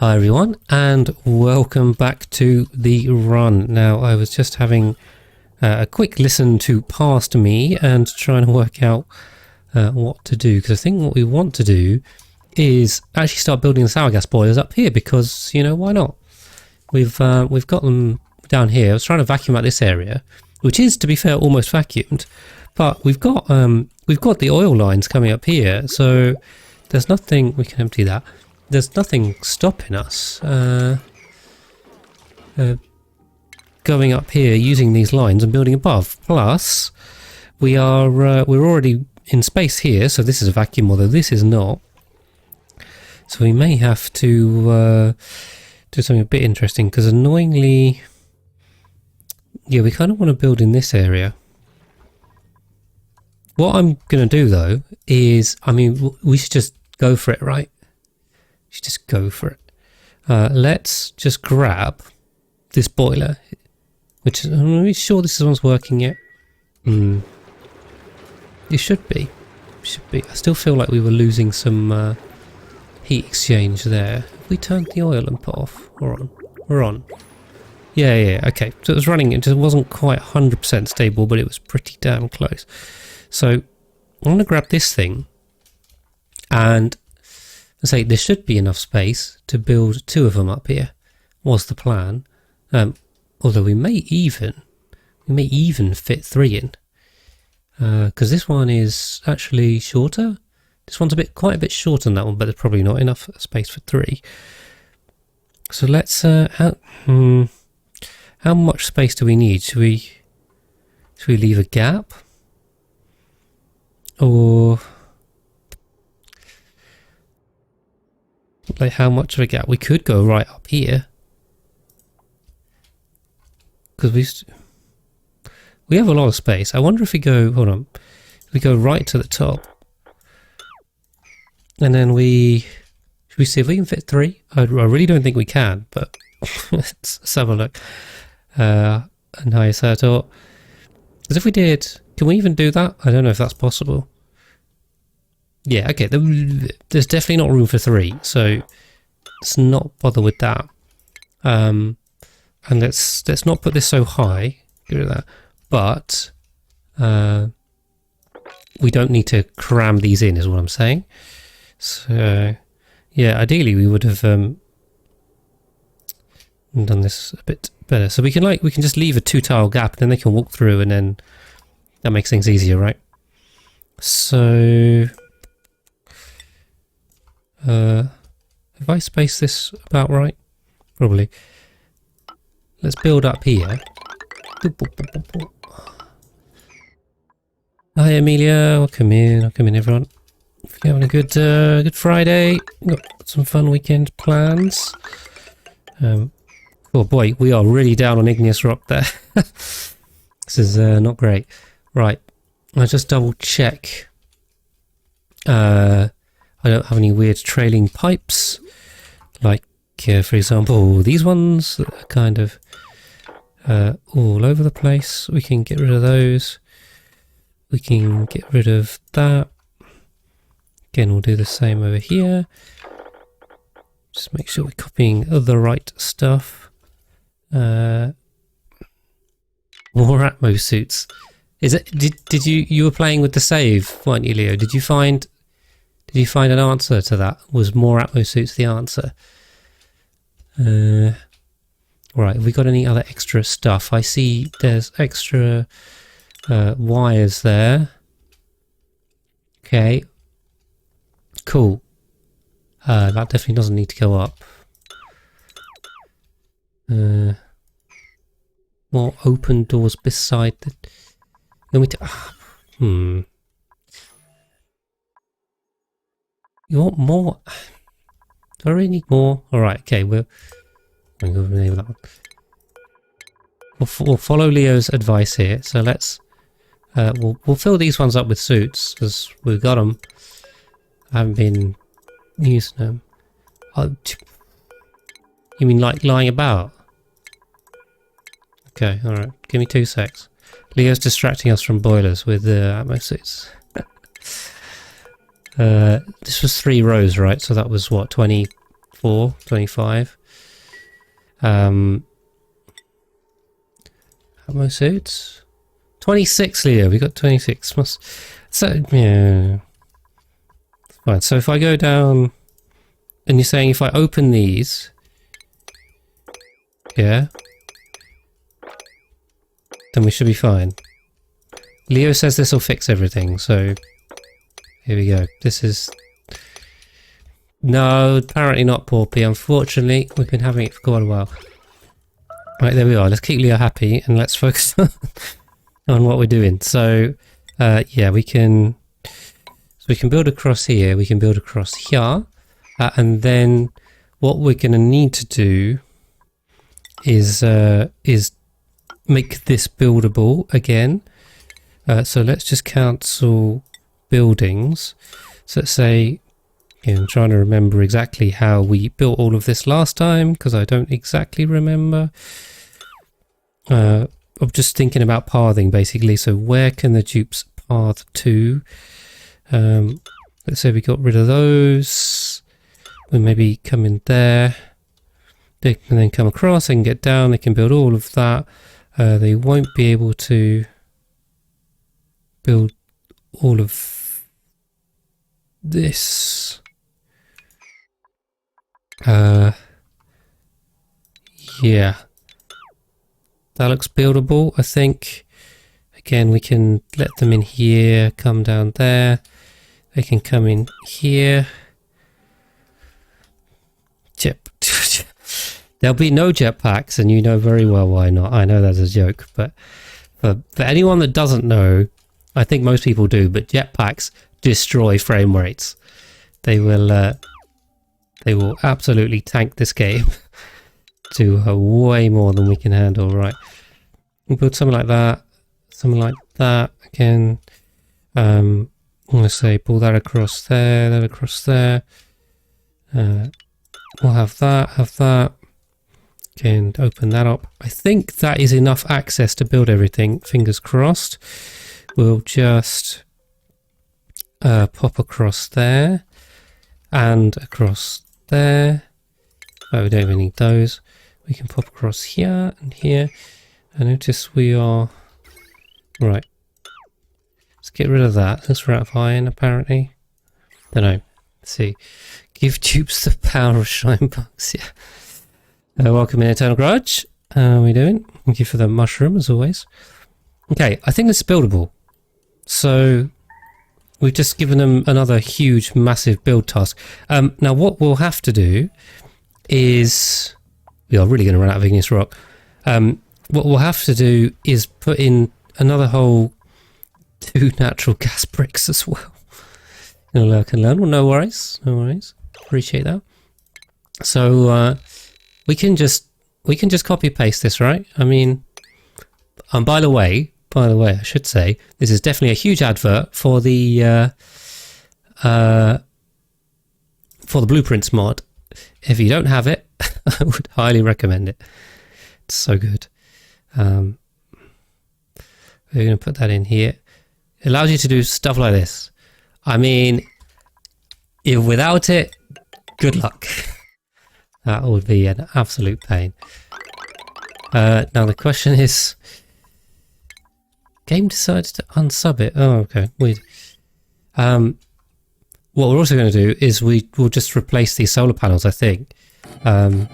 Hi everyone, and welcome back to the run. Now, I was just having a quick listen to Past Me and trying to work out what to do, because I think what we want to do is actually start building the sour gas boilers up here, because, you know, why not? We've got them down here. I was trying to vacuum out this area, which is, to be fair, almost vacuumed, but we've got the oil lines coming up here, so there's nothing. We can empty that. There's nothing stopping us going up here using these lines and building above. Plus, we're already in space here, so this is a vacuum, although this is not. So we may have to do something a bit interesting, because annoyingly, yeah, we kind of want to build in this area. What I'm going to do though is, I mean, we should just go for it, right? Should just go for it. Let's just grab this boiler, which I'm not really sure this one's working yet. It should be. Should be. I still feel like we were losing some heat exchange there. Have we turned the oil lamp off? We're on. We're on. Yeah, okay. So it was running. It just wasn't quite 100% stable, but it was pretty damn close. So I'm going to grab this thing and say there should be enough space to build two of them up here, was the plan. Although we may even fit three in, because this one is actually shorter. This one's quite a bit shorter than that one, but there's probably not enough space for three. So let's how much space do we need? Should we leave a gap, or like how much of a gap? We could go right up here, because we have a lot of space. I wonder if we go, hold on, if we go right to the top, and then should we see if we can fit three? I really don't think we can, but let's have a look. And hi, Sato. Because if we did, can we even do that? I don't know if that's possible. Yeah, okay, there's definitely not room for three, so let's not bother with that. And let's not put this so high, get rid of that. But we don't need to cram these in, is what I'm saying. So yeah, ideally we would have done this a bit better. So we can just leave a 2-tile gap, and then they can walk through, and then that makes things easier, right? So have I spaced this about right? Probably. Let's build up here. Hi Amelia, welcome in everyone. If you're having a good Friday, got some fun weekend plans. Oh boy, we are really down on igneous rock there. This is not great. Right, I'll just double check. I don't have any weird trailing pipes, like for example these ones that are kind of all over the place. We can get rid of those. We can get rid of that. Again, we'll do the same over here. Just make sure we're copying the right stuff. More Atmo suits. Is it? Did you were playing with the save, weren't you, Leo? Did you find an answer to that? Was more Atmo suits the answer? Right, have we got any other extra stuff? I see there's extra wires there. Okay. Cool. That definitely doesn't need to go up. More open doors beside the... You want more? Do I really need more? Alright, okay, we'll name that one. We'll follow Leo's advice here, so let's... we'll fill these ones up with suits, because we've got them. I haven't been using them. Oh, you mean like lying about? Okay, alright, give me 2 secs. Leo's distracting us from boilers with the Atmo suits. This was 3 rows, right? So that was what, 20, 24, 25. How many suits? 26, Leo. We got 26. So, yeah. Fine. So if I go down, and you're saying if I open these, yeah, then we should be fine. Leo says this will fix everything, so here we go. This is... No, apparently not, Porpy. Unfortunately, we've been having it for quite a while. Right, there we are. Let's keep Leo happy and let's focus on what we're doing. So, yeah, we can build across here. We can build across here. And then what we're going to need to do is make this buildable again. So let's just cancel buildings. So let's say, I'm trying to remember exactly how we built all of this last time because I don't exactly remember. I'm just thinking about pathing basically. So where can the dupes path to? Let's say we got rid of those. We maybe come in there. They can then come across, they can get down, they can build all of that. They won't be able to build all of this. Yeah. That looks buildable, I think. Again, we can let them in here, come down there. They can come in here. There'll be no jetpacks, and you know very well why not. I know that's a joke, but for anyone that doesn't know, I think most people do, but jetpacks destroy frame rates. They will absolutely tank this game to way more than we can handle. Right, we'll build something like that, again. I'm going to say pull that across there, that across there. We'll have that. Again, open that up. I think that is enough access to build everything. Fingers crossed. We'll just pop across there and across there. Oh, we don't even need those. We can pop across here and here. I notice we are... Right. Let's get rid of that. Let's we're out of iron, apparently. Don't know. Let's see. Give dupes the power of shine bugs. Yeah. Welcome in, Eternal Grudge. How are we doing? Thank you for the mushroom, as always. Okay, I think it's buildable. So, we've just given them another huge, massive build task. Now, what we'll have to do is... We are really going to run out of igneous rock. What we'll have to do is put in another whole 2 natural gas bricks as well. You'll can learn. Well, no worries. No worries. Appreciate that. So, we can just copy paste this, right? I mean, and by the way, I should say this is definitely a huge advert for the Blueprints mod. If you don't have it, I would highly recommend it. It's so good. We're going to put that in here. It allows you to do stuff like this. I mean, if without it, good luck. That would be an absolute pain. Now the question is... Game decided to unsub it. Oh, okay. Weird. What we're also going to do is we'll just replace these solar panels, I think. Oh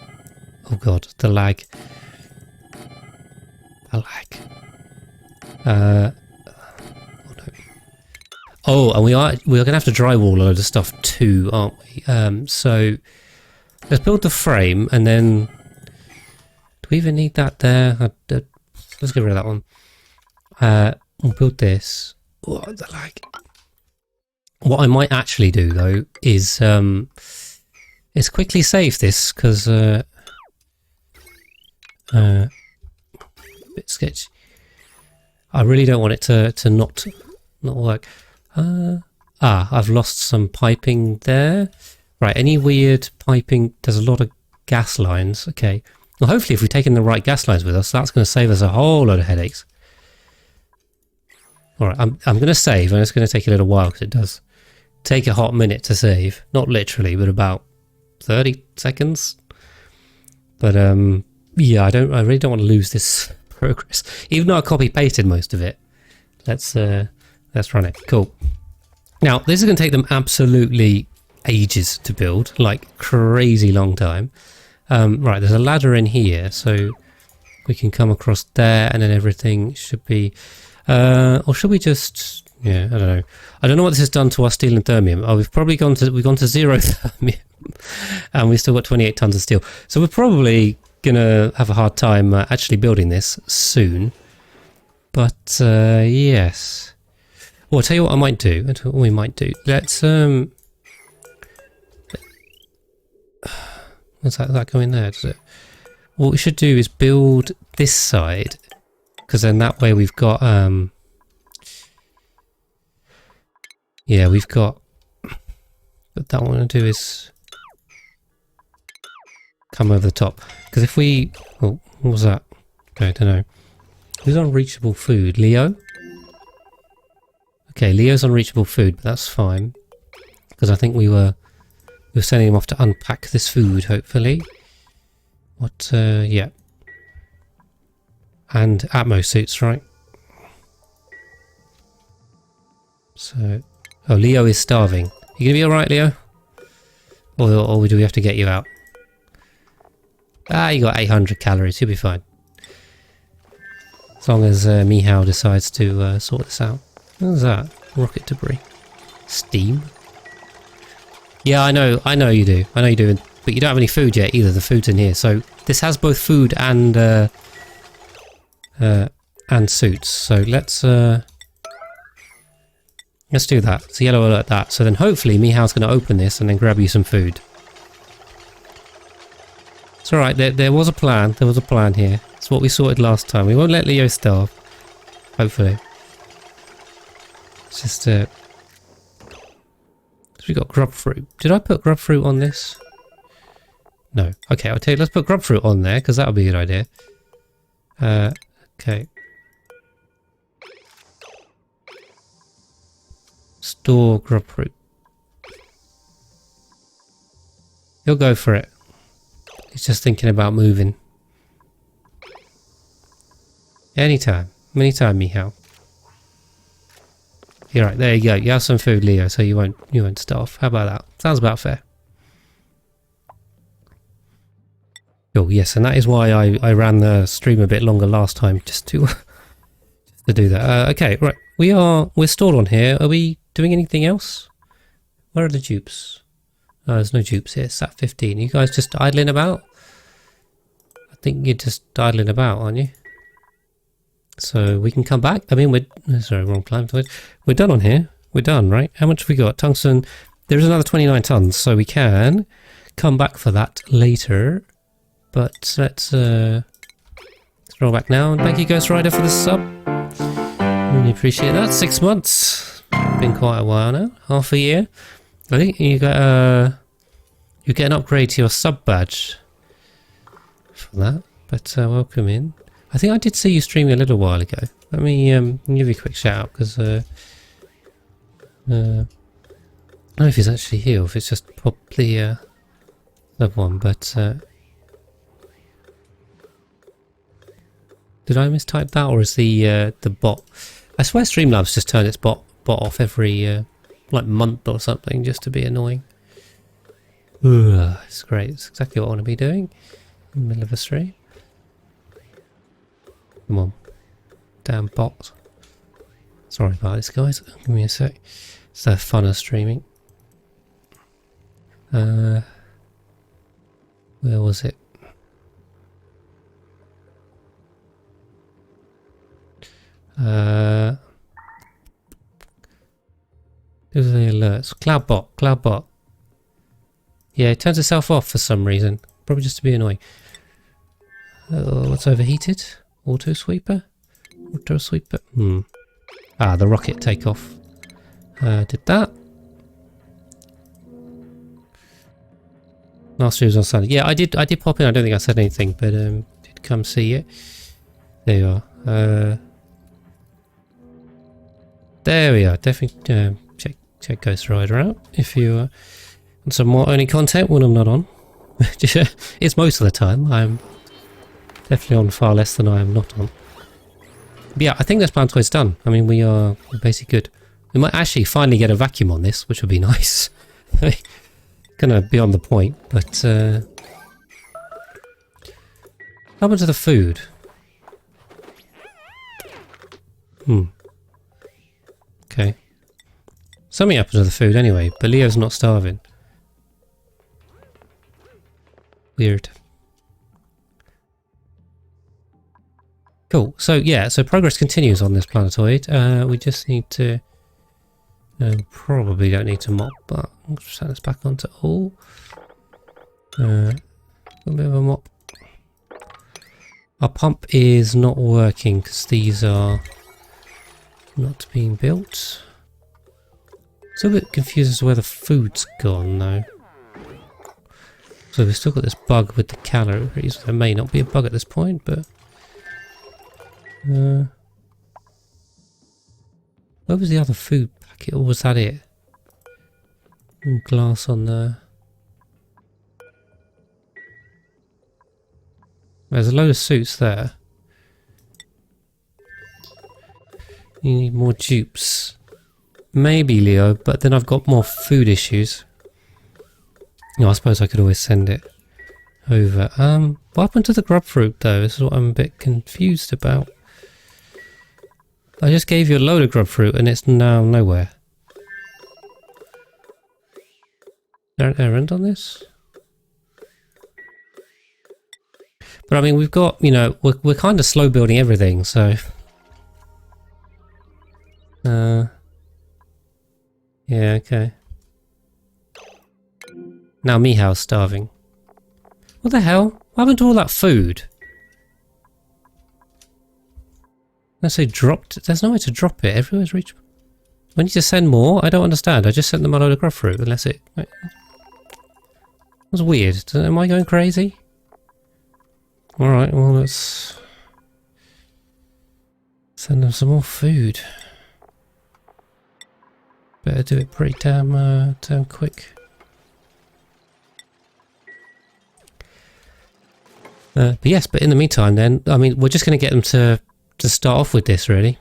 god, the lag. The lag. Oh no. Oh, and we're going to have to drywall a load of stuff too, aren't we? So... Let's build the frame, and then... Do we even need that there? Let's get rid of that one. We'll build this. Oh, the lag. What I might actually do, though, is quickly save this, because... bit sketchy. I really don't want it to not work. I've lost some piping there. Right, any weird piping? There's a lot of gas lines. Okay. Well, hopefully if we've taken the right gas lines with us, that's going to save us a whole load of headaches. Alright, I'm going to save, and it's going to take a little while because it does take a hot minute to save. Not literally, but about 30 seconds. But yeah, I really don't want to lose this progress. Even though I copy pasted most of it. Let's run it. Cool. Now, this is going to take them absolutely ages to build, like crazy long time. Right, there's a ladder in here, so we can come across there, and then everything should be... or should we just... Yeah, I don't know. I don't know what this has done to our steel and thermium. Oh, we've gone to 0 thermium, and we've still got 28 tons of steel. So we're probably gonna have a hard time actually building this soon. But yes. Well, I'll tell you what I might do. What we might do. Let's what's that going there? Does it? What we should do is build this side, because then that way we've got yeah, we've got. But that one to do is come over the top. Because if we, oh, what was that? Okay, I don't know. Who's on reachable food? Leo? Okay, Leo's on reachable food, but that's fine. Because I think we were sending him off to unpack this food, hopefully. What, yeah. And Atmo suits, right? So, oh, Leo is starving. You gonna be alright, Leo? Or do we have to get you out? Ah, you got 800 calories, you'll be fine. As long as Mihao decides to sort this out. What is that? Rocket debris. Steam? Yeah, I know you do. I know you do. But you don't have any food yet either. The food's in here. So this has both food and suits. So let's do that. It's a yellow alert that. So then hopefully Mihao's going to open this and then grab you some food. It's alright. There was a plan. There was a plan here. It's what we sorted last time. We won't let Leo starve. Hopefully. It's just so we got grub fruit. Did I put grub fruit on this? No. Okay, I'll tell you, let's put grub fruit on there because that'll be a good idea. Okay. Store grub fruit. He'll go for it. He's just thinking about moving. Anytime. Anytime, Mihao. You're right, there you go. You have some food, Leo, so you won't starve. How about that? Sounds about fair. Oh yes, and that is why I ran the stream a bit longer last time, just to do that. Okay, right. We're stored on here. Are we doing anything else? Where are the dupes? Oh, there's no dupes here. It's at 15. You guys just idling about? I think you're just idling about, aren't you? So we can come back. I mean, sorry, wrong plan. We're done on here. We're done, right? How much have we got? Tungsten. There is another 29 tons, so we can come back for that later. But let's roll back now. And thank you, Ghost Rider, for the sub. Really appreciate that. 6 months. Been quite a while now. Half a year. I think you get an upgrade to your sub badge for that. But welcome in. I think I did see you streaming a little while ago. Let me give you a quick shout out because I don't know if he's actually here or if it's just probably sub one. But did I mistype that, or is the bot? I swear Streamlabs just turned its bot off every like month or something just to be annoying. Ugh, it's great. It's exactly what I want to be doing in the middle of a stream. Come on. Damn bot. Sorry about this, guys. Give me a sec. It's the fun of streaming. Where was it? Those are the alerts. Cloudbot. Yeah, it turns itself off for some reason. Probably just to be annoying. What's overheated? Auto sweeper? Ah, the rocket takeoff. Did that. Last year was on Sunday. Yeah, I did pop in. I don't think I said anything, but did come see it. There you are. There we are. Definitely check Ghost Rider out if you want some more only content when I'm not on. It's most of the time. I'm definitely on far less than I am not on. But yeah, I think this planetoid's done. I mean, we're basically good. We might actually finally get a vacuum on this, which would be nice. Gonna be on the point, but what happened to the food? Okay. Something happened to the food anyway, but Leo's not starving. Weird. Cool. So yeah, so progress continues on this planetoid. We just need to... probably don't need to mop, but I'll set this back onto all. A bit of a mop. Our pump is not working because these are not being built. Still a bit confused as to where the food's gone though. So we've still got this bug with the calories. There may not be a bug at this point, but... where was the other food packet, or was that it? Glass on there. There's a load of suits there. You need more dupes. Maybe, Leo, but then I've got more food issues. No, I suppose I could always send it over. What happened to the grub fruit though? This is what I'm a bit confused about. I just gave you a load of grub fruit and it's now nowhere. Is there an errand on this? But I mean, we've got, you know, we're kind of slow building everything, so... yeah, okay. Now Mihaw's starving. What the hell? What happened to all that food? Unless they dropped... There's no way to drop it. Everywhere's reachable. We need to send more? I don't understand. I just sent them a load of grub fruit, unless it... That was weird. Am I going crazy? Alright, well let's... send them some more food. Better do it pretty damn quick. But yes, but in the meantime then, I mean, we're just going to get them to start off with this, really.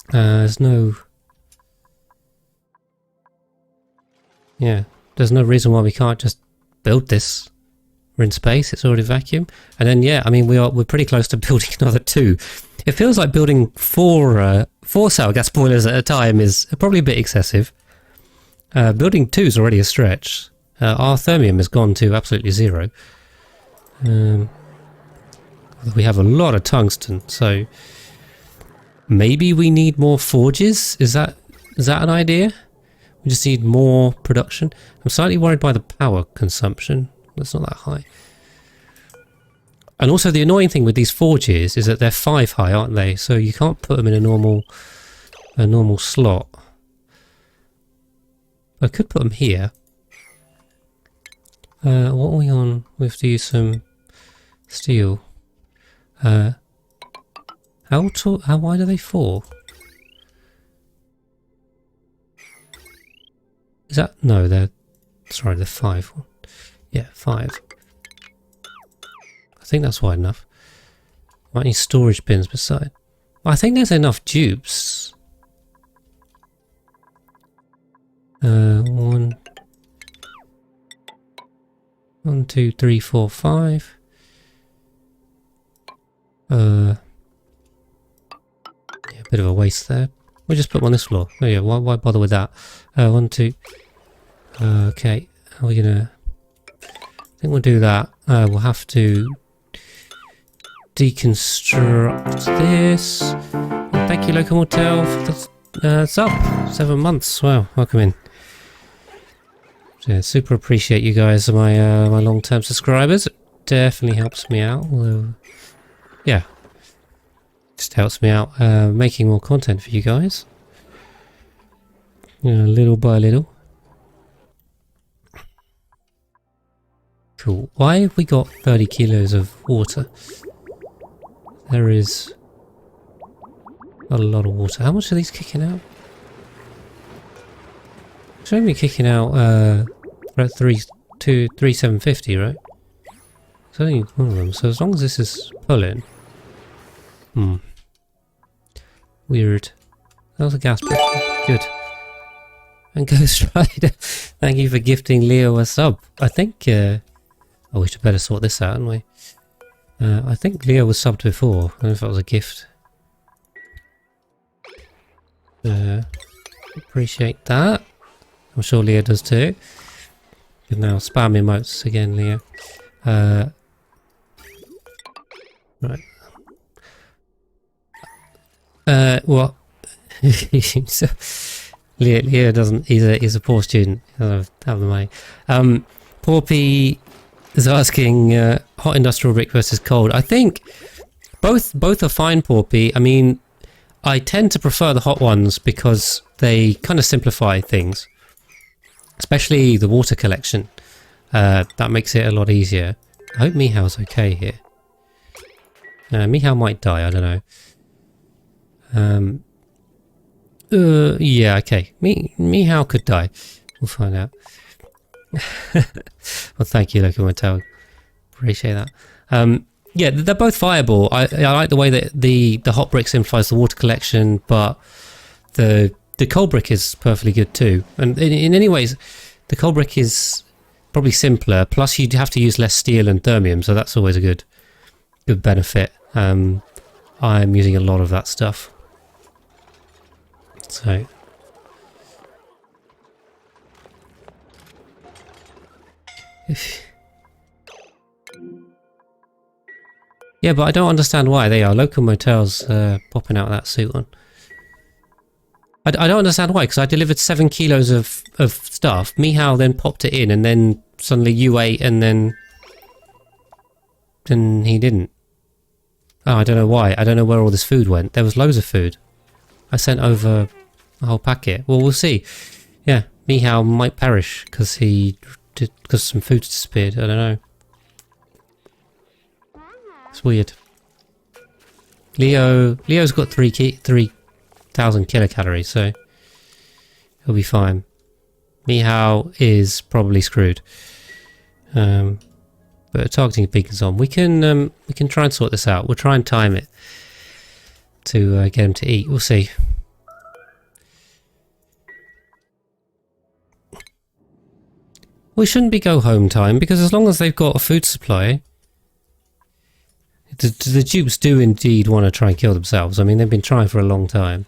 There's no... Yeah, there's no reason why we can't just build this. We're in space, it's already vacuum. And then, yeah, I mean, we're pretty close to building another 2. It feels like building 4 cell gas boilers at a time is probably a bit excessive. Building 2 is already a stretch. Our thermium has gone to absolutely 0. We have a lot of tungsten, so maybe we need more forges. Is that an idea? We just need more production. I'm slightly worried by the power consumption. That's not that high. And also the annoying thing with these forges is that they're 5 high, aren't they? So you can't put them in a normal slot. I could put them here. What are we on? We have to use some steel. How wide are they for? Is that... No, they're... Sorry, they're 5. Yeah, 5. I think that's wide enough. Might need storage bins beside. I think there's enough dupes. 1, 2, 3, 4, 5. Yeah, a bit of a waste there. We'll just put them on this floor. Oh yeah, why bother with that? 1, 2. Okay, are we gonna... I think we'll do that. We'll have to deconstruct this. Thank you, Local Motel. It's up 7 months. Wow, welcome in. So, yeah, super appreciate you guys, my long-term subscribers. It definitely helps me out. Although, yeah, just helps me out making more content for you guys. Little by little. Cool. Why have we got 30 kilos of water? There is a lot of water. How much are these kicking out? It's only kicking out about 3 3,750, right? It's only one of them, so as long as this is pulling... Weird. That was a gas pump. Good. And Ghost Rider, thank you for gifting Leo a sub. I think... oh, we should better sort this out, hadn't we? I think Leo was subbed before. I don't know if that was a gift. Appreciate that. I'm sure Leo does too. You can now spam emotes again, Leo. Right. What? So, Leo doesn't. He's a poor student. He doesn't have the money. Porpy is asking hot industrial brick versus cold. I think both are fine, Porpy. I mean, I tend to prefer the hot ones because they kind of simplify things, especially the water collection. That makes it a lot easier. I hope Mihaw's okay here. Mihao might die. I don't know. Yeah, okay. Mihao could die. We'll find out. Well, thank you, Local Motel. Appreciate that. Yeah, they're both viable. I like the way that the hot brick simplifies the water collection, but the cold brick is perfectly good too. And in any ways, the cold brick is probably simpler. Plus, you'd have to use less steel and thermium, so that's always a good benefit. I'm using a lot of that stuff. So. Yeah, but I don't understand why they are. Local Motels popping out that suit on. I don't understand why, because I delivered 7 kilos of stuff. Mihao then popped it in, and then suddenly you ate, and then he didn't. Oh, I don't know why. I don't know where all this food went. There was loads of food. I sent over a whole packet. Well, we'll see. Yeah, Mihao might perish because some food disappeared. I don't know. It's weird. Leo's got 3,000 kilocalories, so he'll be fine. Mihao is probably screwed. But targeting beacons on. We can try and sort this out. We'll try and time it to get him to eat. We'll see. We shouldn't be go home time, because as long as they've got a food supply, the Dupes do indeed want to try and kill themselves. I mean, they've been trying for a long time.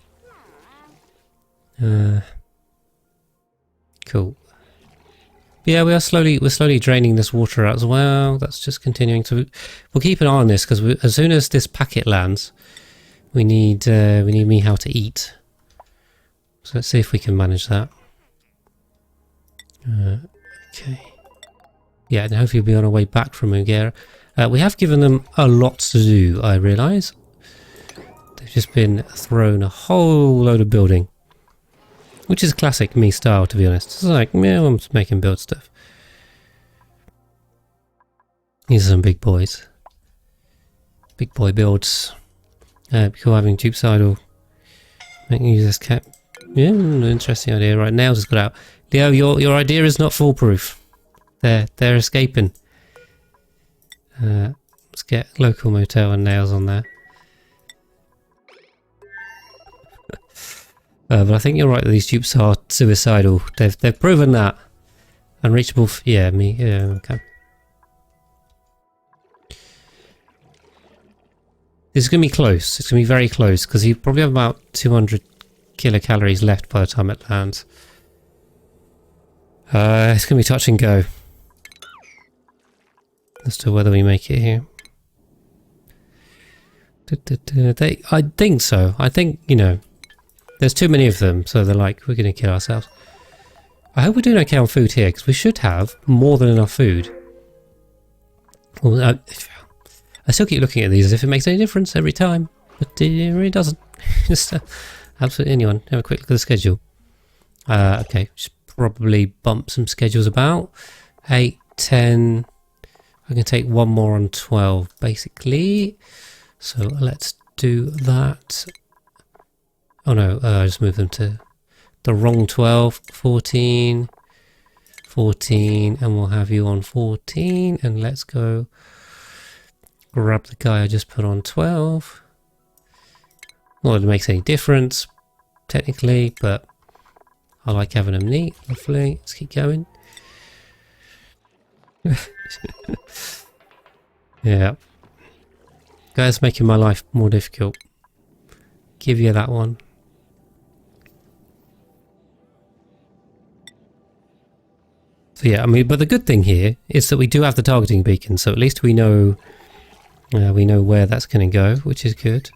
Cool. Yeah, we're slowly draining this water out as well. That's just continuing to. We'll keep an eye on this, because as soon as this packet lands, we need Mihao to eat. So let's see if we can manage that. Okay. Yeah, and hopefully we'll be on our way back from Mugera. We have given them a lot to do, I realise. They've just been thrown a whole load of building. Which is classic me style, to be honest. It's like, yeah, I'm just making build stuff. These are some big boys. Big boy builds. Before having Dupes idle. Making use this cap. Yeah, interesting idea. Right, Nails has got out. Leo, your idea is not foolproof. They're escaping. Let's get Local Motel and Nails on there. But I think you're right that these Dupes are suicidal. They've proven that. Unreachable. Yeah, me. Yeah, okay. This is going to be close. It's going to be very close, because you probably have about 200 kilocalories left by the time it lands. It's going to be touch and go as to whether we make it here. I think so. I think, you know, there's too many of them, so they're like, we're going to kill ourselves. I hope we're doing okay on food here, because we should have more than enough food. Well, I still keep looking at these as if it makes any difference every time, but it really doesn't. Just absolutely anyone. Have a quick look at the schedule. Okay, just probably bump some schedules about. 8, 10. I can take one more on 12, basically. So let's do that. Oh no, I just moved them to the wrong 12. 14. 14, and we'll have you on 14, and let's go grab the guy I just put on 12. Not that it makes any difference, technically, but I like having them neat. Hopefully, let's keep going. Yeah. Guys, making my life more difficult. Give you that one. So yeah, I mean, but the good thing here is that we do have the targeting beacon, so at least we know where that's going to go, which is good.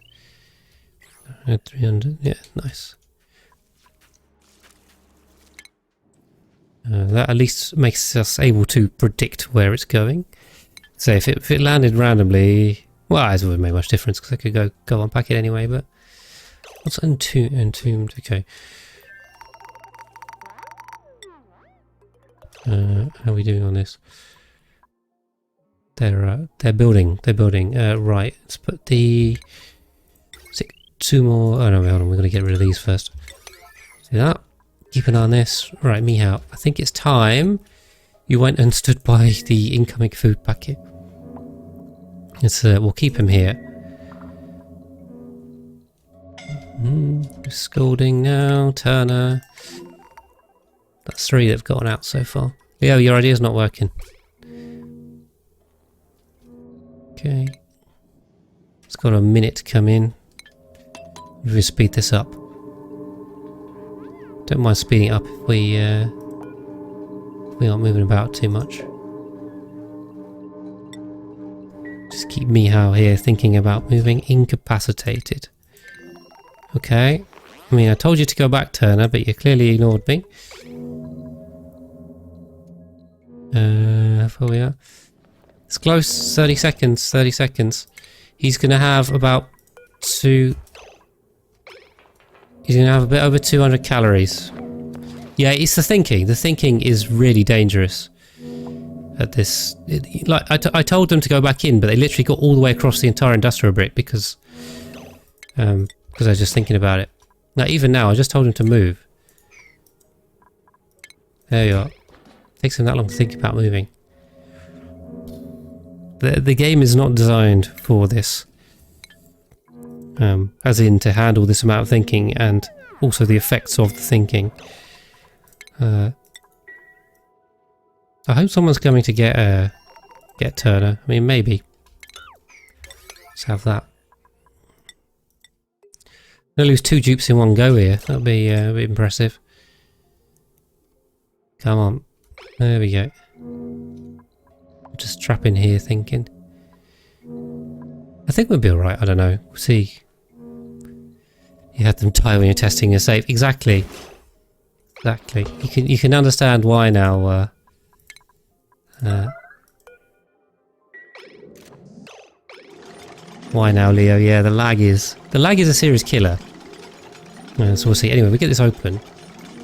300, yeah, nice. That at least makes us able to predict where it's going. So if it landed randomly, well, it wouldn't make much difference because I could go unpack it anyway. But what's entombed? Okay. How are we doing on this? They're building. They're building. Right. Let's put the 2 more. Oh no, hold on. We're gonna get rid of these first. See that? Keep an eye on this. Right, Mihao. I think it's time you went and stood by the incoming food packet. We'll keep him here. Scolding now, Turner. That's 3 that have gotten out so far. Leo, your idea's not working. Okay. It's got a minute to come in. We'll speed this up. Don't mind speeding it up if we aren't moving about too much. Just keep Mihao here thinking about moving. Incapacitated. Okay. I mean, I told you to go back, Turner, but you clearly ignored me. How far we are? It's close. 30 seconds. 30 seconds. He's going to have about He's going to have a bit over 200 calories. Yeah, it's the thinking. The thinking is really dangerous at this. I told them to go back in, but they literally got all the way across the entire industrial brick because I was just thinking about it. Now, even now, I just told him to move. There you are. Takes him that long to think about moving. The game is not designed for this. As in to handle this amount of thinking and also the effects of the thinking. I hope someone's coming to get Turner. I mean, maybe. Let's have that. I'm gonna lose 2 dupes in one go here. That'll be a bit impressive. Come on. There we go. Just trapping here thinking. I think we'll be alright, I don't know. We'll see. You had them die when you're testing a safe. Exactly. Exactly. You can understand why now. Why now, Leo? Yeah, the lag is a serious killer. So we'll see. Anyway, we get this open.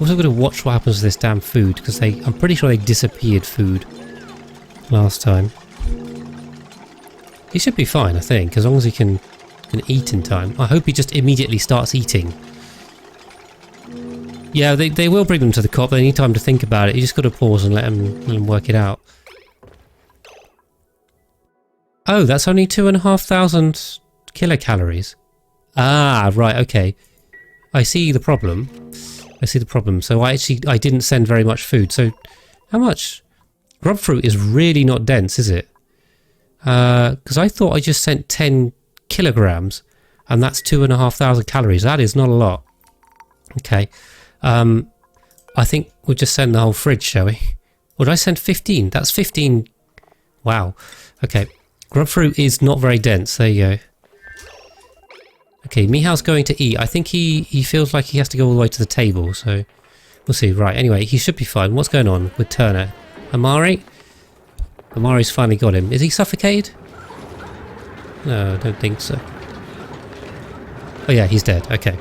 Also got to watch what happens to this damn food because I'm pretty sure they disappeared food last time. He should be fine, I think, as long as he can eat in time. I hope he just immediately starts eating. Yeah, they will bring them to the cop. They need time to think about it. You just got to pause and let them work it out. Oh, that's only 2,500 kilocalories. Ah, right, okay. I see the problem. So I didn't send very much food. So how much? Grub fruit is really not dense, is it? Because I thought I just sent 10 kilograms and that's 2,500 calories. That is not a lot. Okay. I think we'll just send the whole fridge, shall we? Or did I send 15? That's 15. Wow. Okay. Grub fruit is not very dense. There you go. Okay, Mihao's going to eat. I think he feels like he has to go all the way to the table, so we'll see. Right, anyway, he should be fine. What's going on with Turner? Amari? Amari's finally got him. Is he suffocated? No, I don't think so. Oh yeah, he's dead. Okay.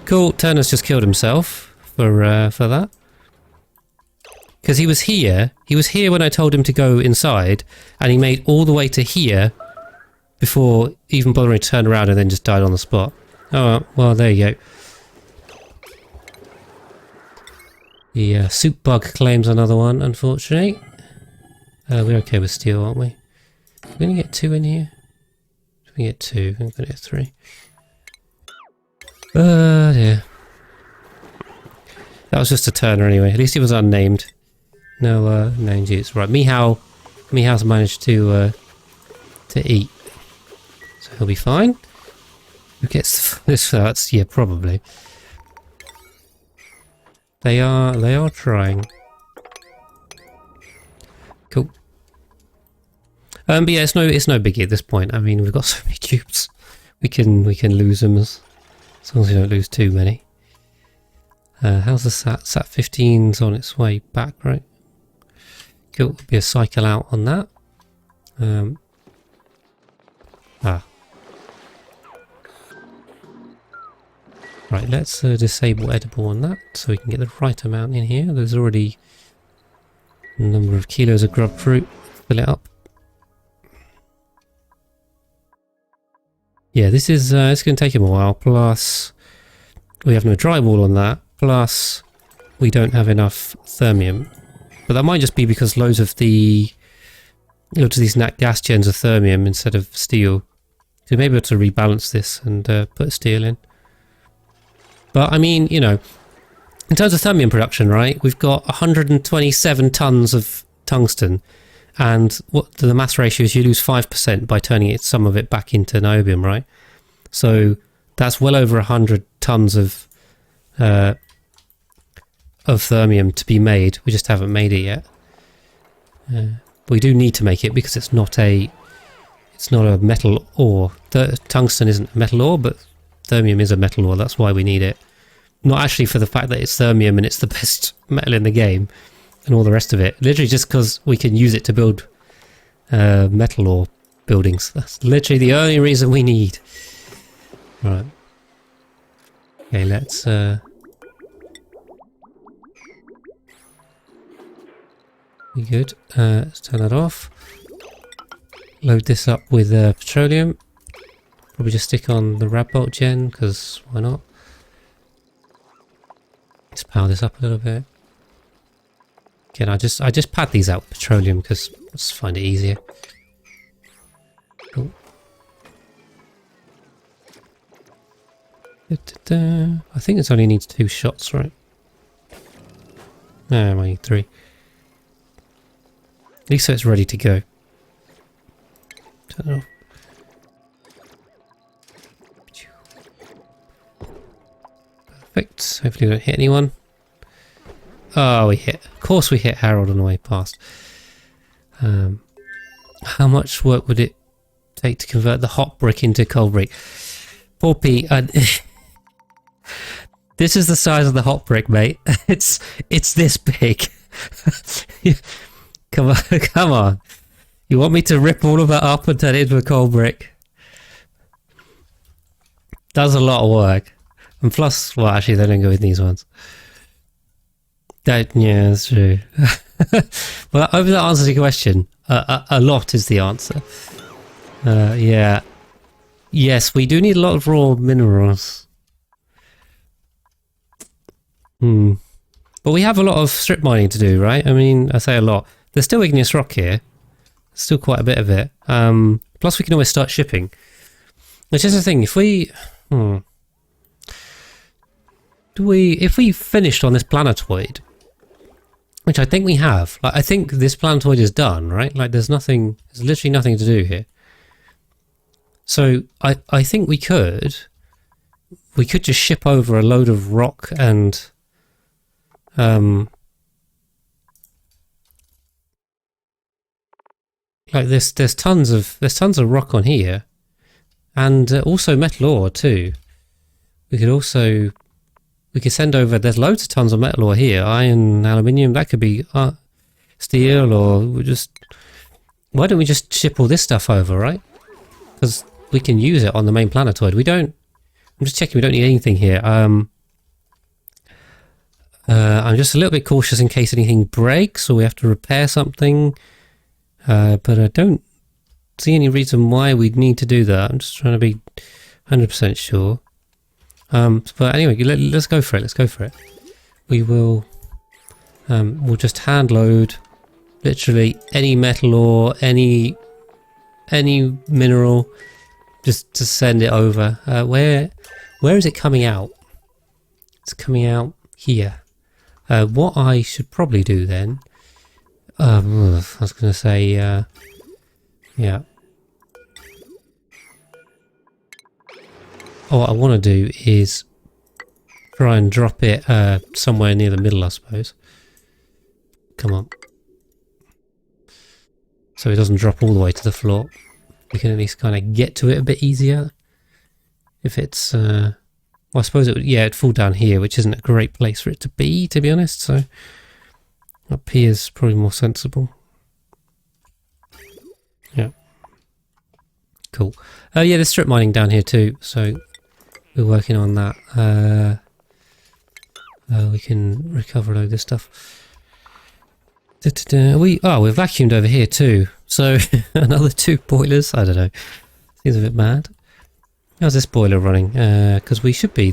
Cool, Turner's just killed himself for that. Because he was here when I told him to go inside, and he made all the way to here before even bothering to turn around and then just died on the spot. Oh, well, there you go. The soup bug claims another one, unfortunately. We're okay with steel, aren't we? We're going to get 2 in here. We get 2, we're going to get 3. Yeah. That was just a turner anyway. At least it was unnamed. No named use. Right, Mihaw's managed to eat. So he'll be fine. Who gets this first? Yeah, probably. They are trying. Cool. But yeah, it's no biggie at this point. I mean, we've got so many cubes. We can lose them as long as we don't lose too many. How's the sat? Sat 15's on its way back, right? Cool. There'll be a cycle out on that. Right, let's disable edible on that so we can get the right amount in here. There's already a number of kilos of grub fruit. Fill it up. Yeah, this is it's going to take him a while. Plus, we have no drywall on that. Plus, we don't have enough thermium. But that might just be because loads of these nat gas gens are thermium instead of steel. So maybe we have to rebalance this and put steel in. But I mean, you know, in terms of thermium production, right, we've got 127 tons of tungsten, and what the mass ratio is you lose 5% by turning some of it back into niobium, right? So that's well over 100 tons of thermium to be made. We just haven't made it yet. We do need to make it because it's not a metal ore. Tungsten isn't a metal ore, but thermium is a metal ore, that's why we need it. Not actually for the fact that it's thermium and it's the best metal in the game and all the rest of it. Literally just because we can use it to build metal ore buildings. That's literally the only reason we need. Right. Okay, let's... be good. Let's turn that off. Load this up with petroleum. Probably just stick on the rad bolt gen, because why not? Let's power this up a little bit. Again, I just pad these out with petroleum because I just find it easier. Cool. I think this only needs 2 shots, right? No, I might need 3. At least so it's ready to go. Turn it off. Perfect. Hopefully we don't hit anyone. Oh, we hit. Of course we hit Harold on the way past. How much work would it take to convert the hot brick into cold brick? Poor Pete. This is the size of the hot brick, mate. It's this big. Come on, come on. You want me to rip all of that up and turn it into a cold brick? That's a lot of work. And plus, well, actually, they don't go with these ones. Yeah, that's true. Well, I hope that answers your question. A lot is the answer. Yeah. Yes, we do need a lot of raw minerals. But we have a lot of strip mining to do, right? I mean, I say a lot. There's still igneous rock here. Still quite a bit of it. Plus, we can always start shipping. Which is the thing. If we... If we finished on this planetoid, which I think we have, like, I think this planetoid is done, right? Like, there's literally nothing to do here. So I think we could just ship over a load of rock and like there's tons of rock on here, and also metal ore too. We could send over, there's loads of tons of metal ore here, iron, aluminium, that could be steel, or why don't we just ship all this stuff over, right? Because we can use it on the main planetoid. I'm just checking we don't need anything here. I'm just a little bit cautious in case anything breaks or we have to repair something, but I don't see any reason why we'd need to do that. I'm just trying to be 100% sure. But anyway, let's go for it. Let's go for it. We will We'll just hand load literally any metal ore, any mineral, just to send it over. Where is it coming out? It's coming out here. What I should probably do then, I was going to say, yeah. What I want to do is try and drop it somewhere near the middle, I suppose. Come on. So it doesn't drop all the way to the floor. We can at least kind of get to it a bit easier. If it's, well, I suppose it would, yeah, it'd fall down here, which isn't a great place for it to be honest. So up here is probably more sensible. Yeah. Cool. Yeah, there's strip mining down here too, so we're working on that. We can recover all this stuff. We've vacuumed over here too. So another 2 boilers. I don't know. Seems a bit mad. How's this boiler running? Because this should be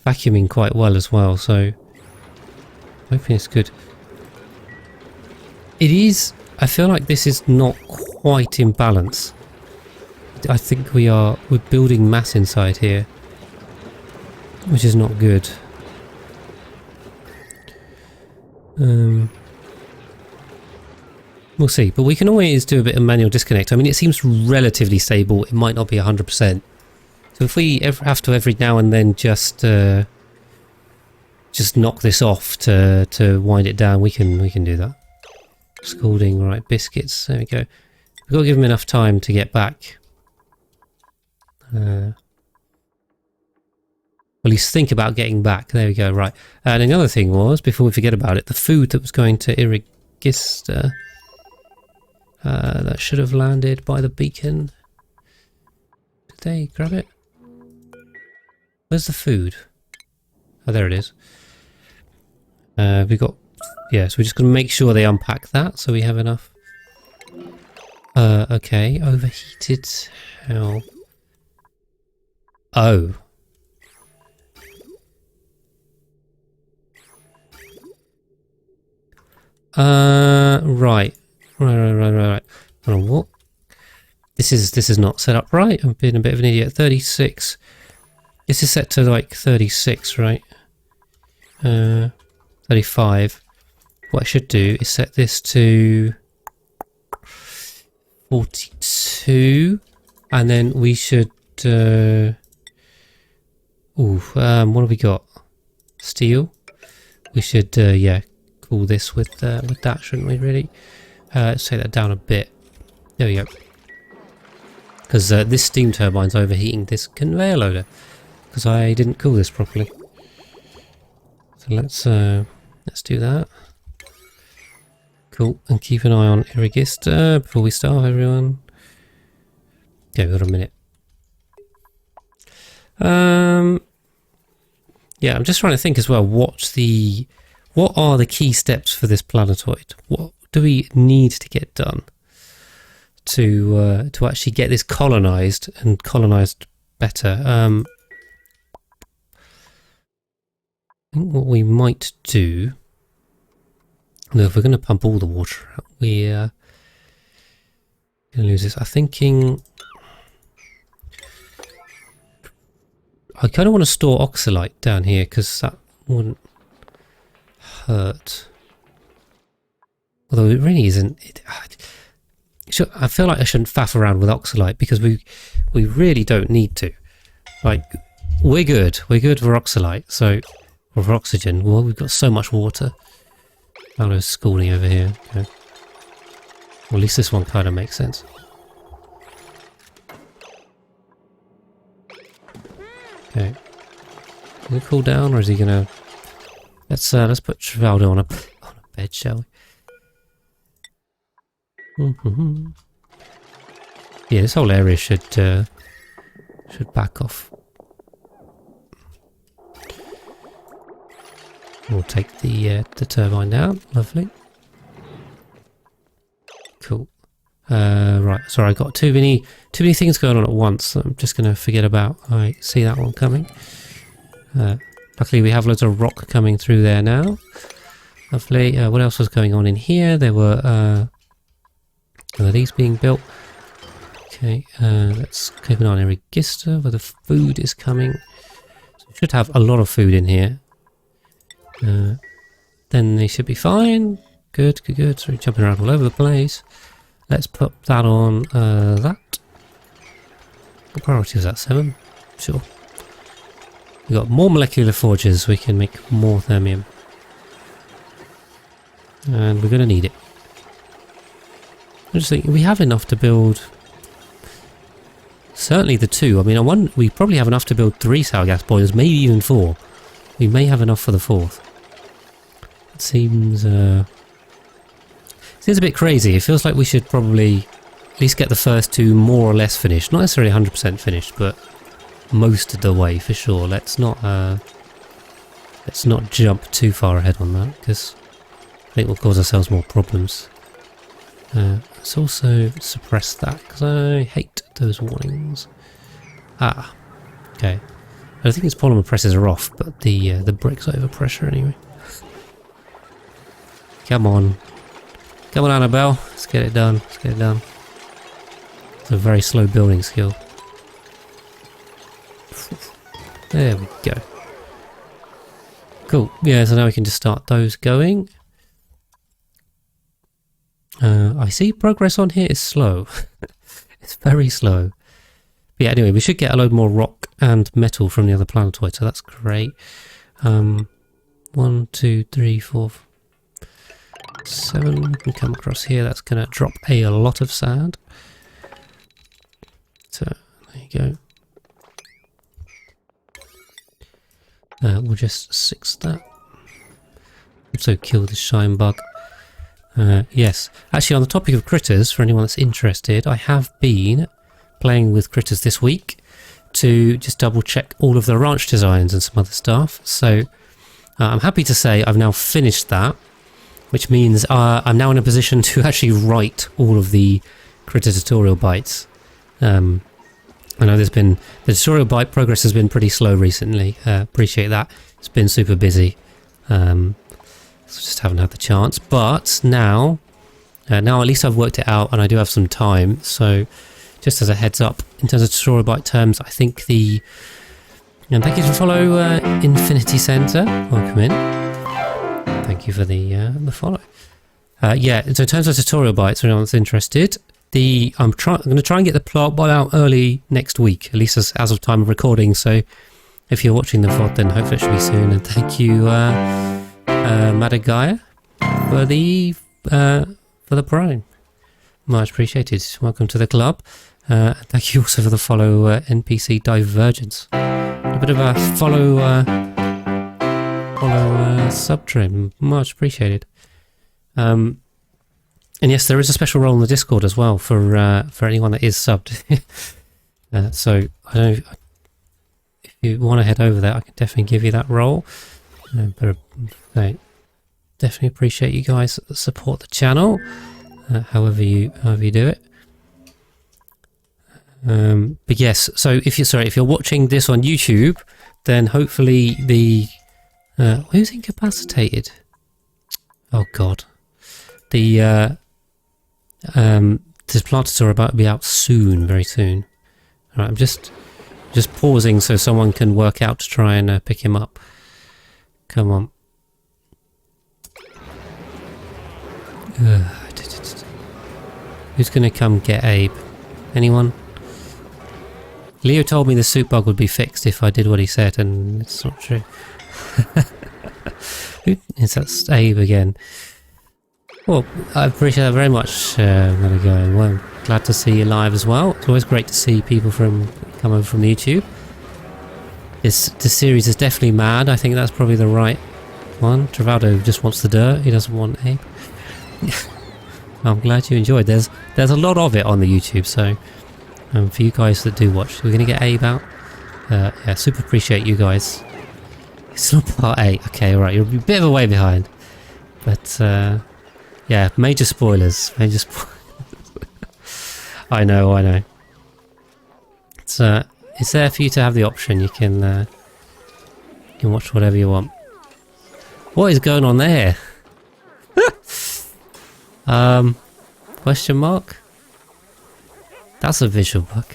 vacuuming quite well as well. So hoping it's good. It is. I feel like this is not quite in balance. I think we're building mass inside here, which is not good. We'll see, but we can always do a bit of manual disconnect. I mean, it seems relatively stable. It might not be 100%. So if we have to every now and then just knock this off to wind it down, we can do that. Scalding, right? Biscuits. There we go. We've got to give them enough time to get back. At least think about getting back. There we go. Right. And another thing was, before we forget about it, the food that was going to Irigista. That should have landed by the beacon. Did they grab it? Where's the food? Oh, there it is. We got... Yeah, so we're just going to make sure they unpack that so we have enough. Okay. Overheated. How? Oh. Right. Right. Hold on, what? This is not set up right. I've been a bit of an idiot. 36. This is set to like 36, right? 35. What I should do is set this to 42, and then we should. What have we got? Steel. We should, yeah, cool this with that, shouldn't we? Really? Let's take that down a bit. There we go. Because this steam turbine's overheating this conveyor loader. Because I didn't cool this properly. So let's do that. Cool. And keep an eye on Irigista before we starve everyone. Okay, we've got a minute. Yeah, I'm just trying to think as well. What are the key steps for this planetoid? What do we need to get done to actually get this colonized and colonized better? I think what we might do. No, if we're going to pump all the water out, we're going to lose this. I'm thinking. I kind of want to store oxalite down here because that wouldn't hurt. Although it really isn't. I feel like I shouldn't faff around with oxalite because we really don't need to. Like, we're good. We're good for oxalite. So, or for oxygen. Well, we've got so much water. Paolo's scalding over here. Okay. Well, at least this one kind of makes sense. Okay. Can we cool down, or is he gonna? Let's put Travaldo on a bed, shall we? Yeah, this whole area should back off. We'll take the turbine down. Lovely. Cool. Right. Sorry, I got too many things going on at once. I'm just going to forget about. I see that one coming. Luckily, we have loads of rock coming through there now. Lovely. What else was going on in here? There were these being built. Okay, let's keep an eye on a register where the food is coming. So we should have a lot of food in here. Then they should be fine. Good, good, good. So we're jumping around all over the place. Let's put that on that. What priority is that? 7? Sure. We've got more molecular forges. We can make more thermium. And we're going to need it. I just think we have enough to build... Certainly the 2. I mean, we probably have enough to build 3 sour gas boilers, maybe even 4. We may have enough for the 4th. It seems a bit crazy. It feels like we should probably at least get the first 2 more or less finished. Not necessarily 100% finished, but most of the way for sure. Let's not jump too far ahead on that, because I think we'll cause ourselves more problems. Let's also suppress that, because I hate those warnings. Ah, okay. I think its polymer presses are off, but the brick's over pressure anyway. Come on. Come on, Annabelle. Let's get it done. Let's get it done. It's a very slow building skill. There we go. Cool. Yeah, so now we can just start those going. I see progress on here is slow. It's very slow. But yeah, anyway, we should get a load more rock and metal from the other planetoid, so that's great. 1, 2, 3, 4, 7. We can come across here. That's going to drop a lot of sand. So, there you go. We'll just 6 that. Also kill the shine bug. Yes, actually on the topic of critters, for anyone that's interested, I have been playing with critters this week to just double check all of the ranch designs and some other stuff. So I'm happy to say I've now finished that, which means I'm now in a position to actually write all of the critter tutorial bytes. I know the tutorial byte progress has been pretty slow recently. Appreciate that. It's been super busy. Just haven't had the chance, but now at least I've worked it out and I do have some time. So just as a heads up, in terms of tutorial byte terms, I think and thank you for follow Infinity Center. Welcome in. Thank you for the follow. Yeah, so in terms of tutorial bytes, for anyone that's interested, I'm going to try and get the plot out early next week, at least as of time of recording. So if you're watching the VOD, then hopefully it should be soon. And thank you. Madagaya for the prime. Much appreciated. Welcome to the club. Thank you also for the follow NPC Divergence. A bit of a follow sub trim. Much appreciated. And yes, there is a special role in the Discord as well for anyone that is subbed. So I don't know if you want to head over there, I can definitely give you that role. But definitely appreciate you guys that support the channel, however you do it. But yes, so if you're watching this on YouTube, then hopefully who's incapacitated? Oh God, this Plantasaur about to be out soon, very soon. All right, I'm just pausing so someone can work out to try and pick him up. Come on. Who's going to come get Abe? Anyone? Leo told me the soup bug would be fixed if I did what he said, and it's not true. Who is that? Abe again. Well, I appreciate that very much, Well, I'm glad to see you live as well. It's always great to see people come over from YouTube. This series is definitely mad. I think that's probably the right one. Travaldo just wants the dirt. He doesn't want Abe. I'm glad you enjoyed. There's a lot of it on the YouTube, so for you guys that do watch, we're going to get Abe out. Yeah, super appreciate you guys. It's not part 8. Okay, alright, you're a bit of a way behind. But, yeah, major spoilers. Major spoilers. I know. It's there for you to have the option. You can watch whatever you want. What is going on there? Question mark? That's a visual bug.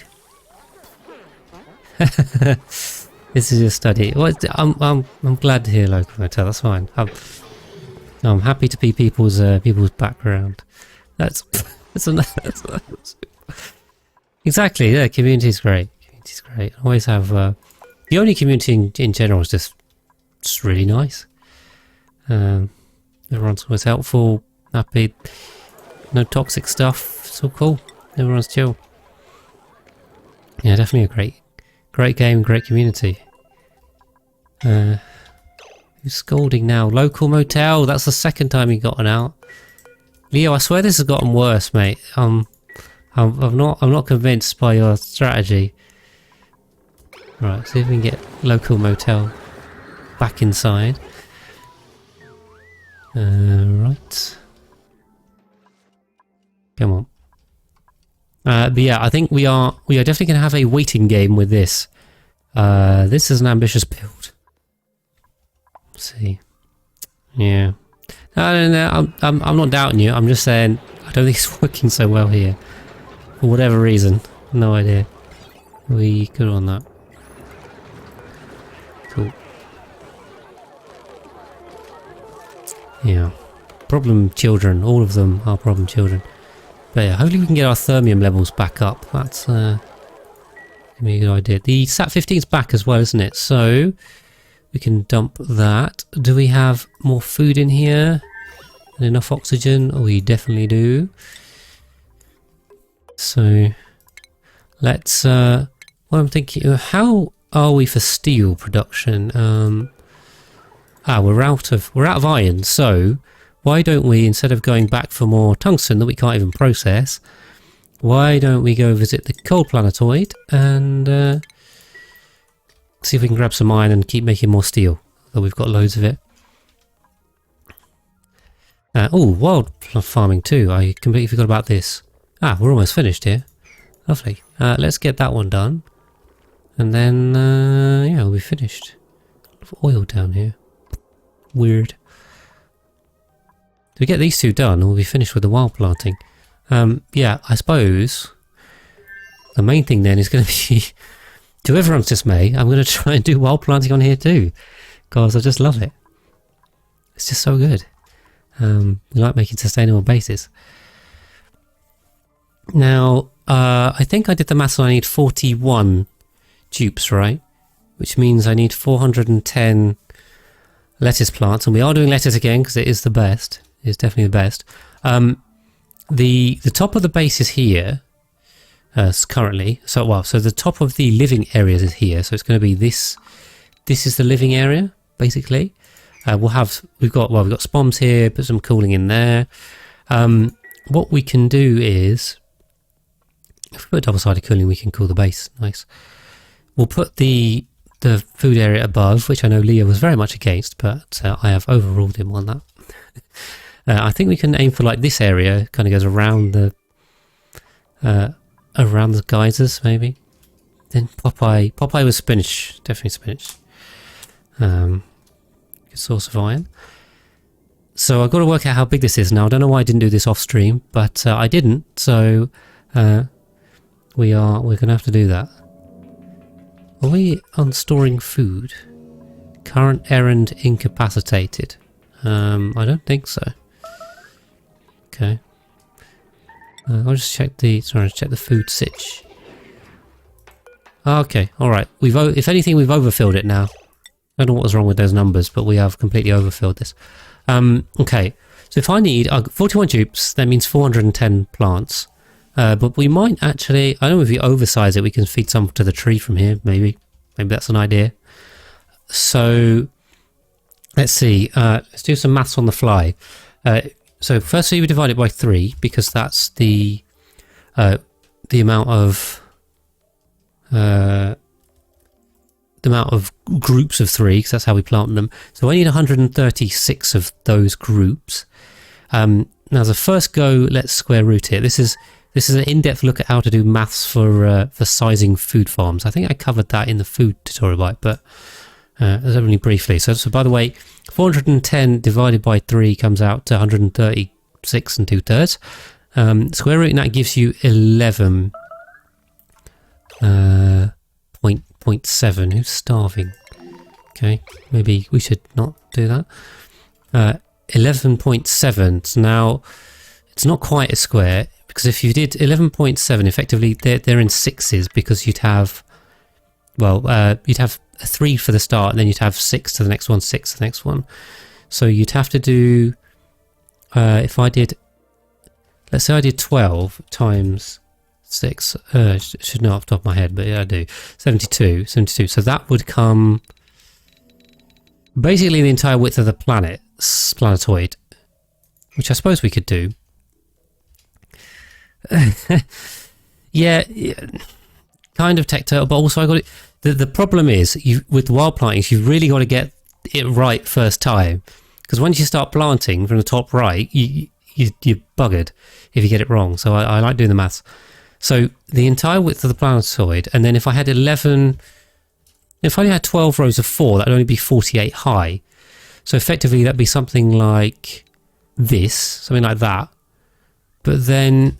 This is your study. Well, I'm glad to hear local motel. That's fine. I'm happy to be people's background. That's exactly. Yeah, community's great. Community's great. I always have the only community in general is just really nice. Everyone's always helpful, happy, no toxic stuff. It's all cool. Everyone's chill. Yeah, definitely a great game, great community. Who's scolding now? Local motel. That's the second time you gotten out. Leo, I swear this has gotten worse, mate. I'm not convinced by your strategy. Right, see if we can get local motel back inside. Right. Come on. But yeah, I think we are definitely going to have a waiting game with this. This is an ambitious build. Let's see. Yeah. No, I'm not doubting you. I'm just saying I don't think it's working so well here. For whatever reason. No idea. We good on that. Cool. Yeah. Problem children. All of them are problem children. But yeah, hopefully we can get our thermium levels back up. That's gonna be a good idea. The SAT-15's back as well, isn't it? So we can dump that. Do we have more food in here? And enough oxygen? Oh, we definitely do. So let's what I'm thinking, how are we for steel production? We're out of iron, so why don't we, instead of going back for more tungsten that we can't even process, why don't we go visit the cold planetoid and see if we can grab some iron and keep making more steel, though we've got loads of it. Oh, wild farming too. I completely forgot about this. We're almost finished here. Lovely. Let's get that one done. And then, yeah, we'll be finished. A lot of oil down here. Weird. If we get these two done, we'll be finished with the wild planting. Yeah, I suppose the main thing then is going to be, to everyone's dismay, I'm going to try and do wild planting on here too. Because I just love it. It's just so good. We like making sustainable bases. Now, I think I did the maths and I need 41 dupes, right? Which means I need 410 lettuce plants. And we are doing lettuce again because it is the best. It's definitely the best. The top of the base is here currently. So the top of the living areas is here. So it's going to be this. This is the living area basically. We've got spoms here. Put some cooling in there. What we can do is, if we put double-sided cooling, we can cool the base. Nice. We'll put the food area above, which I know Leo was very much against, but I have overruled him on that. I think we can aim for like this area, kind of goes around the geysers, maybe. Then Popeye was spinach, definitely spinach. Good source of iron. So I've got to work out how big this is now. I don't know why I didn't do this off stream, but I didn't. So we're gonna have to do that. Are we on storing food? Current errand incapacitated. I don't think so. Okay. I'll just check the food sitch. Okay, alright. If anything, we've overfilled it now. I don't know what was wrong with those numbers, but we have completely overfilled this. Okay, so if I need 41 dupes, that means 410 plants. But we might actually, I don't know if we oversize it, we can feed some to the tree from here, maybe. Maybe that's an idea. So, let's see. Let's do some maths on the fly. So firstly, we divide it by 3 because that's the amount of groups of 3, because that's how we plant them. So I need 136 of those groups. Now the first go, let's square root it. This is an in-depth look at how to do maths for sizing food farms. I think I covered that in the food tutorial, but That's only briefly. So by the way, 410 divided by 3 comes out to 136 and 2/3. Square rooting that gives you 11. Point 7. Who's starving? Okay, maybe we should not do that. 11.7. So now it's not quite a square, because if you did 11.7, effectively they're in sixes, because you'd have, well, you'd have a 3 for the start, and then you'd have 6 to the next one, 6 to the next one. So you'd have to do, if I did, let's say I did 12 times 6, should know off the top of my head, but yeah, I do. 72. So that would come basically the entire width of the planetoid, which I suppose we could do. yeah, kind of tech turtle, but also I got it. The problem is, with wild planting, you've really got to get it right first time, because once you start planting from the top right, you're buggered if you get it wrong. So I like doing the maths. So the entire width of the planetoid, and then if I had 11, if I only had 12 rows of 4, that'd only be 48 high. So effectively that'd be something like this, something like that. But then,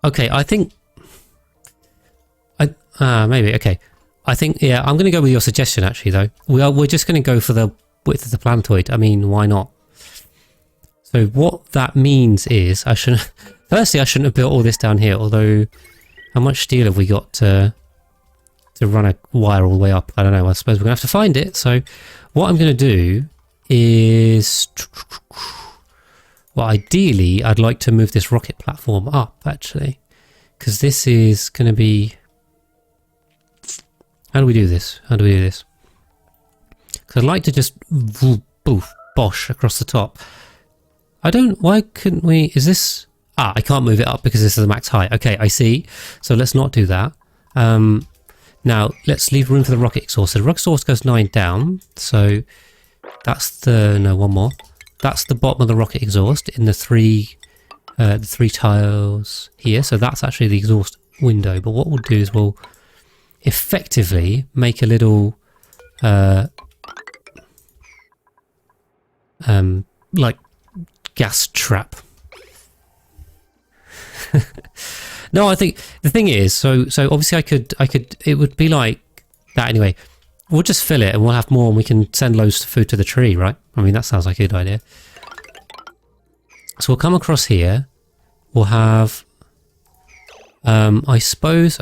okay, I think, maybe, okay. I think, yeah, I'm going to go with your suggestion actually though. We're just going to go for the width of the planetoid. I mean, why not? So what that means is, firstly I shouldn't have built all this down here, although how much steel have we got to run a wire all the way up? I don't know, I suppose we're going to have to find it. So what I'm going to do is, well, ideally I'd like to move this rocket platform up actually, because this is going to be, how do we do this? Because I'd like to just bosh across the top. Why couldn't we, is this, I can't move it up because this is the max height. Okay, I see. So let's not do that. Now let's leave room for the rocket exhaust. So the rocket exhaust goes 9 down. So that's one more. That's the bottom of the rocket exhaust in the three tiles here. So that's actually the exhaust window. But what we'll do is we'll effectively make a little, like, gas trap. No, I think the thing is, so obviously I could, it would be like that anyway. We'll just fill it and we'll have more and we can send loads of food to the tree, right? I mean, that sounds like a good idea. So we'll come across here. We'll have, I suppose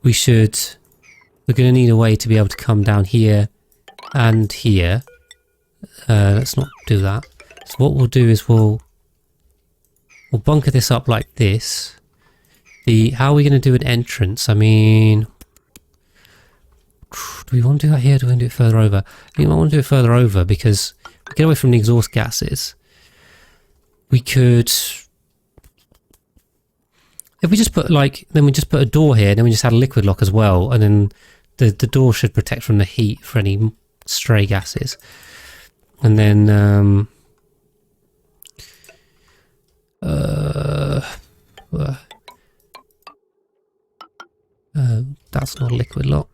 we should, we're going to need a way to be able to come down here and here. Let's not do that. So what we'll do is we'll bunker this up like this. How are we going to do an entrance? I mean, do we want to do that here? Do we want to do it further over? I think I want to do it further over because we get away from the exhaust gases. We could, if we just put then we just put a door here, and then we just had a liquid lock as well, and then the door should protect from the heat for any stray gases. And then that's not a liquid lock.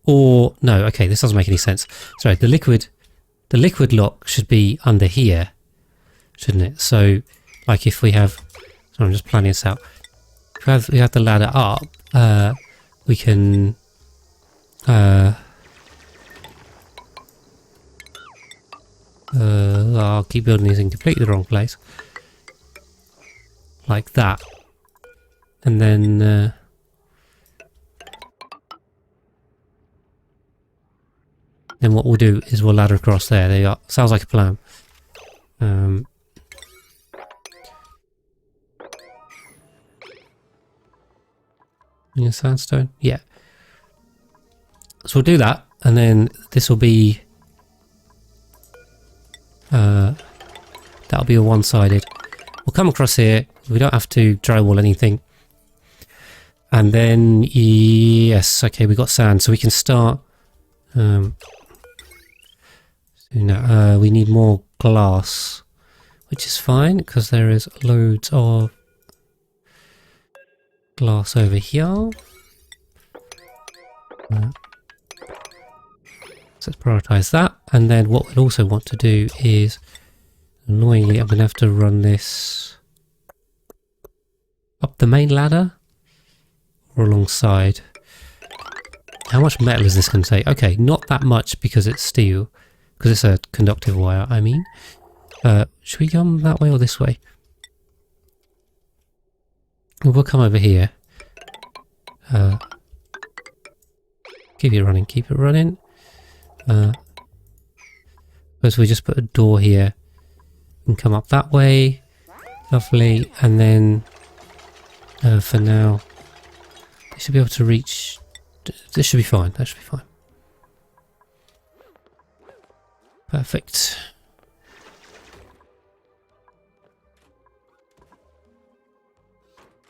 Or no, okay, this doesn't make any sense. Sorry, the liquid lock should be under here, shouldn't it? So, like if we have, sorry, I'm just planning this out. If we have the ladder up, we can I'll keep building these in completely the wrong place, like that, and then what we'll do is we'll ladder across there. There you go. Sounds like a plan. Yeah, sandstone. Yeah. So we'll do that, and then this will be that'll be a one-sided. We'll come across here. We don't have to drywall anything. And then yes, okay, we got sand, so we can start. So now, we need more glass, which is fine because there is loads of glass over here. So let's prioritize that. And then what we'll also want to do is, annoyingly, I'm going to have to run this up the main ladder or alongside. How much metal is this going to take? Okay, not that much because it's steel, because it's a conductive wire, I mean. Should we come that way or this way? We'll come over here. Keep it running, keep it running. Suppose we just put a door here and come up that way. Lovely. And then for now, they should be able to reach. This should be fine. That should be fine. Perfect.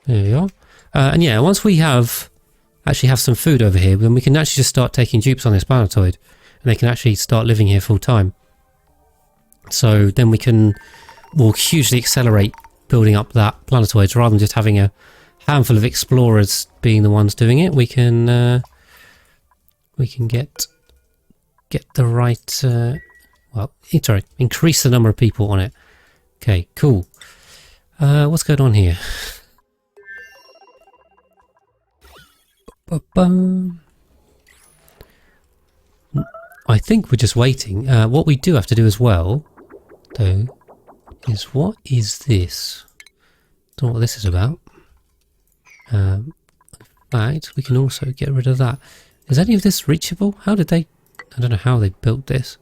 There we are. And yeah, once we actually have some food over here, then we can actually just start taking dupes on this planetoid, and they can actually start living here full time. So then we'll hugely accelerate building up that planetoid rather than just having a handful of explorers being the ones doing it. We can get the right increase the number of people on it. Okay, cool. What's going on here? I think we're just waiting. What we do have to do as well, though, is what is this? Don't know what this is about. In fact, we can also get rid of that. Is any of this reachable? How did they... I don't know how they built this.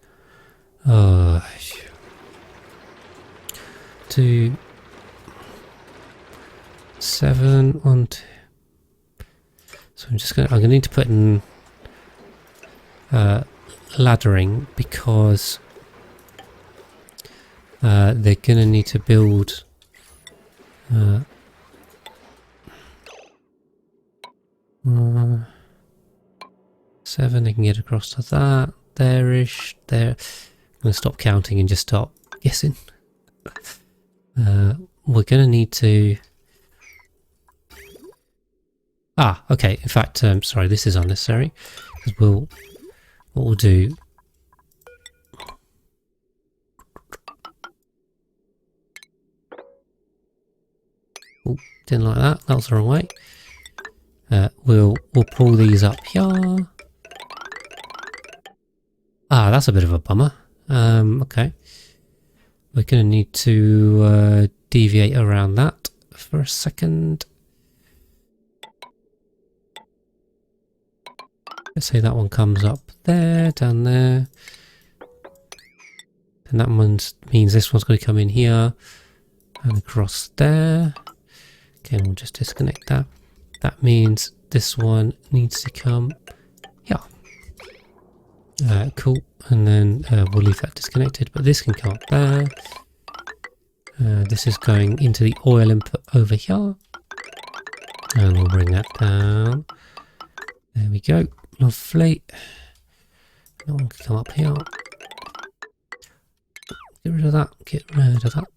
2, 7, 1, 2. So I'm gonna need to put in laddering because they're gonna need to build 7. They can get across to that. There-ish. There. I'm gonna stop counting and just start guessing. We're gonna need to. Okay. In fact, sorry, this is unnecessary. Because what we'll do. Oh, didn't like that. That was the wrong way. We'll pull these up here. That's a bit of a bummer. Okay. We're going to need to deviate around that for a second. Let's say that one comes up there, down there. And that one means this one's going to come in here and across there. Okay, we'll just disconnect that. That means this one needs to come here. Cool. And then we'll leave that disconnected, but this can come up there. This is going into the oil input over here. And we'll bring that down. There we go. Lovely. That one can come up here. Get rid of that. Get rid of that.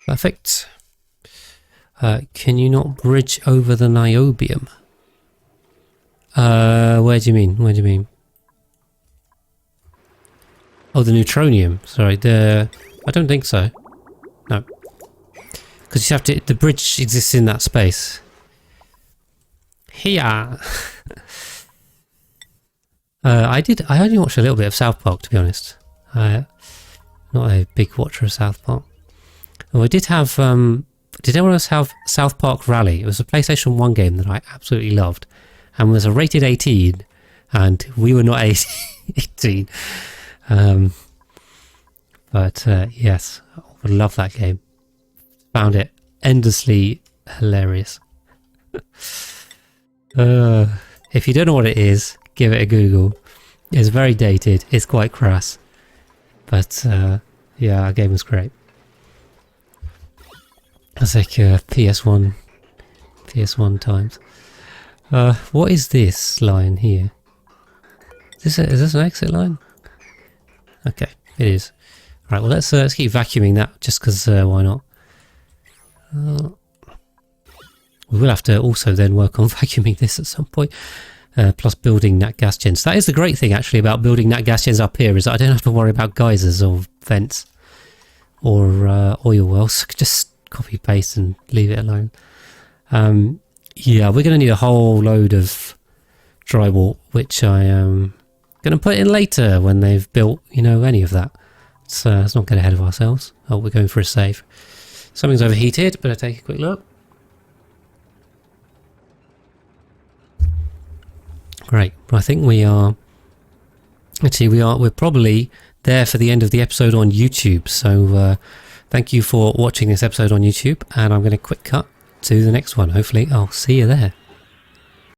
Perfect. Can you not bridge over the niobium? Where do you mean? Where do you mean? Oh, the neutronium. Sorry, I don't think so. No. Because you have to... The bridge exists in that space. Here. I only watched a little bit of South Park, to be honest. Not a big watcher of South Park. Oh, I did have... did anyone else have South Park Rally? It was a PlayStation 1 game that I absolutely loved. And was a rated 18. And we were not 18. But yes, I would love that game. Found it endlessly hilarious. If you don't know what it is, give it a Google. It's very dated. It's quite crass. But yeah, our game was great. It's like PS1 times. What is this line here? Is this an exit line? Okay, it is. Right, well let's keep vacuuming that just because why not? We will have to also then work on vacuuming this at some point. Plus building nat gas gens. That is the great thing actually about building nat gas gens up here, is that I don't have to worry about geysers or vents or oil wells. Just copy paste and leave it alone. Yeah, we're going to need a whole load of drywall, which I am going to put in later when they've built, you know, any of that. So let's not get ahead of ourselves. Oh, we're going for a save. Something's overheated. Better take a quick look. Great. I think we are... Actually, we're probably there for the end of the episode on YouTube. So thank you for watching this episode on YouTube. And I'm going to quick cut to the next one. Hopefully I'll see you there.